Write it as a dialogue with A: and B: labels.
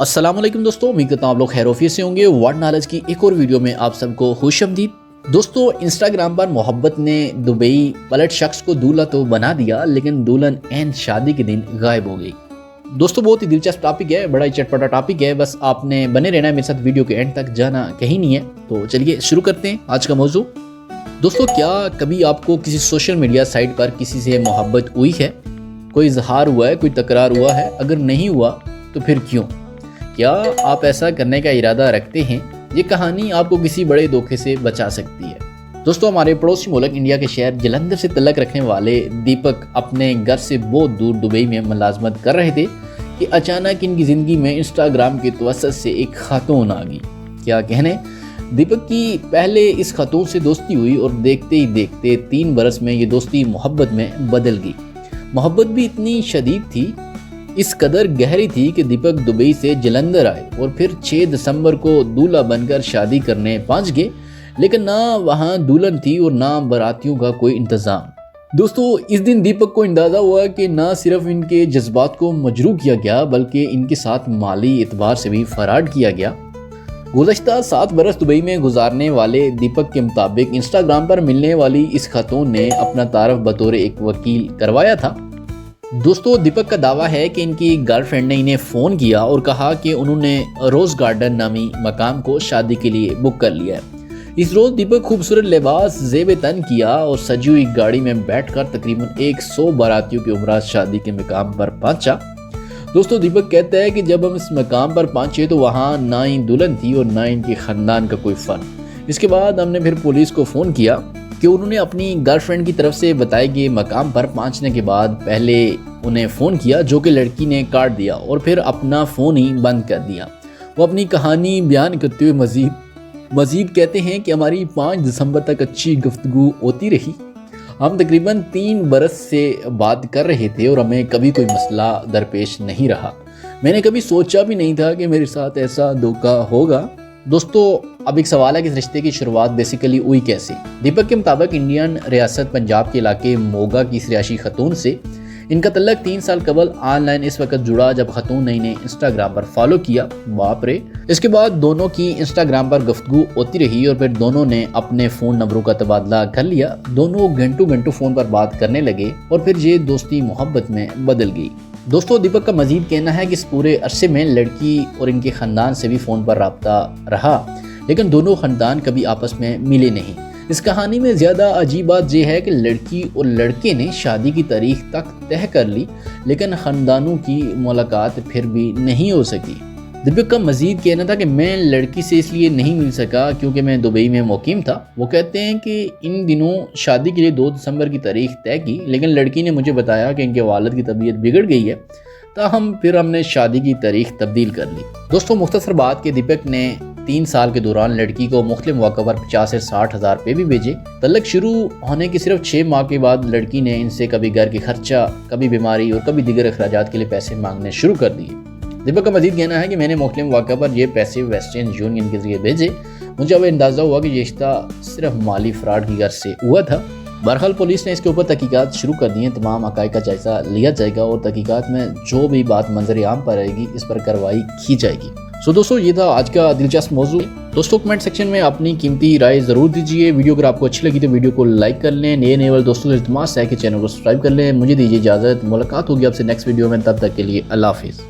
A: अस्सलाम वालेकुम दोस्तों, उम्मीद करता हूँ आप लोग खैरोफियत से होंगे। वर्ड नॉलेज की एक और वीडियो में आप सबको खुशामदीद। दोस्तों, इंस्टाग्राम पर मोहब्बत ने दुबई पलट शख्स को दूल्हा तो बना दिया, लेकिन दुल्हन एन शादी के दिन गायब हो गई। दोस्तों, बहुत ही दिलचस्प टॉपिक है, बड़ा ही चटपटा टॉपिक है। बस आपने बने रहना है मेरे साथ, वीडियो के एंड तक जाना कहीं नहीं है। तो चलिए शुरू करते हैं आज का मौजू। दोस्तों, क्या कभी आपको किसी सोशल मीडिया साइट पर किसी से मोहब्बत हुई है? कोई इजहार हुआ है, कोई तकरार हुआ है? अगर नहीं हुआ तो फिर क्यों? क्या आप ऐसा करने का इरादा रखते हैं? ये कहानी आपको किसी बड़े धोखे से बचा सकती है। दोस्तों, हमारे पड़ोसी मुल्क इंडिया के शहर जलंधर से तल्लक रखने वाले दीपक अपने घर से बहुत दूर दुबई में मुलाजमत कर रहे थे कि अचानक इनकी ज़िंदगी में इंस्टाग्राम के तवस्सुत से एक खातून आ गई। क्या कहने, दीपक की पहले इस खातून से दोस्ती हुई और देखते ही देखते 3 बरस में ये दोस्ती मोहब्बत में बदल गई। मोहब्बत भी इतनी शदीद थी, इस कदर गहरी थी कि दीपक दुबई से जलंधर आए और फिर 6 दिसंबर को दूल्हा बनकर शादी करने पहुंच गए। लेकिन ना वहां दुल्हन थी और ना बारातियों का कोई इंतज़ाम। दोस्तों, इस दिन दीपक को अंदाज़ा हुआ कि ना सिर्फ इनके जज्बात को मजरू किया गया, बल्कि इनके साथ माली एतबार से भी फराड किया गया। गुज़श्ता 7 बरस दुबई में गुजारने वाले दीपक के मुताबिक इंस्टाग्राम पर मिलने वाली इस खातून ने अपना तारफ़ बतौर एक वकील करवाया था। दोस्तों, दीपक का दावा है कि इनकी गर्लफ्रेंड ने इन्हें फ़ोन किया और कहा कि उन्होंने रोज़ गार्डन नामी मकाम को शादी के लिए बुक कर लिया है। इस रोज़ दीपक खूबसूरत लिबास ज़ेब तन किया और सजी हुई गाड़ी में बैठकर तकरीबन 100 बारातियों की उम्र शादी के मकाम पर पहुंचा। दोस्तों, दीपक कहता है कि जब हम इस मकाम पर पहुंचे तो वहाँ ना ही दुल्हन थी और ना इनके ख़ानदान का कोई फ़र्क। इसके बाद हमने फिर पुलिस को फ़ोन किया कि उन्होंने अपनी गर्लफ्रेंड की तरफ से बताए गए मकाम पर पहुंचने के बाद पहले उन्हें फ़ोन किया, जो कि लड़की ने काट दिया और फिर अपना फ़ोन ही बंद कर दिया। वो अपनी कहानी बयान करते हुए मज़ीद कहते हैं कि हमारी 5 दिसंबर तक अच्छी गुफ्तगू होती रही। हम तकरीबन 3 बरस से बात कर रहे थे और हमें कभी कोई मसला दरपेश नहीं रहा। मैंने कभी सोचा भी नहीं था कि मेरे साथ ऐसा धोखा होगा। दोस्तों, अब एक सवाल है कि इस रिश्ते की शुरुआत बेसिकली हुई कैसे? दीपक के मुताबिक इंडियन रियासत पंजाब के इलाके मोगा की इस रिहायशी खतून से इनका तल्लक 3 साल कबल ऑनलाइन इस वक्त जुड़ा जब खतून ने इन्हें इंस्टाग्राम पर फॉलो किया। बाप रे! इसके बाद दोनों की इंस्टाग्राम पर गुफ्तगू होती रही और फिर दोनों ने अपने फ़ोन नंबरों का तबादला कर लिया। दोनों घंटों फ़ोन पर बात करने लगे और फिर ये दोस्ती मोहब्बत में बदल गई। दोस्तों, दीपक का मजीद कहना है कि इस पूरे अरसे में लड़की और इनके ख़ानदान से भी फ़ोन पर रब्ता रहा, लेकिन दोनों ख़ानदान कभी आपस में मिले नहीं। इस कहानी में ज़्यादा अजीब बात यह है कि लड़की और लड़के ने शादी की तारीख तक तय कर ली, लेकिन ख़ानदानों की मुलाकात फिर भी नहीं हो सकी। दीपक का मजीद कहना था कि मैं लड़की से इसलिए नहीं मिल सका क्योंकि मैं दुबई में मुकीम था। वो कहते हैं कि इन दिनों शादी के लिए 2 दिसंबर की तारीख तय की, लेकिन लड़की ने मुझे बताया कि इनके वालिद की तबीयत बिगड़ गई है, ताहम फिर हमने शादी की तारीख तब्दील कर ली। दोस्तों, मुख्तसर बात के दीपक ने 3 साल के दौरान लड़की को मुख्तलिफ मौक़ों पर 50 से 60 हज़ार रुपये भी भेजे। तल्लक शुरू होने के सिर्फ 6 माह के बाद लड़की ने इनसे कभी घर के खर्चा, कभी बीमारी और कभी दीगर अखराजात के लिए पैसे मांगने शुरू कर दिए। दीपक का मजीद कहना है कि मैंने मुख्तलिफ मौक़ों पर ये पैसे वेस्टर्न यूनियन के जरिए भेजे। मुझे अब अंदाज़ा हुआ कि ये रिश्ता सिर्फ माली फ्रॉड की गर्ज से हुआ था। बहरहाल पुलिस ने इसके ऊपर तहकीकात शुरू कर दी हैं। तमाम हक़ाइक़ का जायज़ा लिया जाएगा और तहकीकात में जो भी बात मंजर आम पर आएगी इस पर कार्रवाई की जाएगी। सो दोस्तों, ये था आज का दिलचस्प मौजू। दोस्तों, कमेंट सेक्शन में अपनी कीमती राय ज़रूर दीजिए। वीडियो अगर आपको अच्छी लगी तो वीडियो को लाइक कर लें। नए वाले दोस्तों से इल्तिमास है कि चैनल को सब्सक्राइब कर लें। मुझे दीजिए इजाज़त, मुलाकात होगी आपसे नेक्स्ट वीडियो में। तब तक के लिए अल्लाह हाफ़िज़।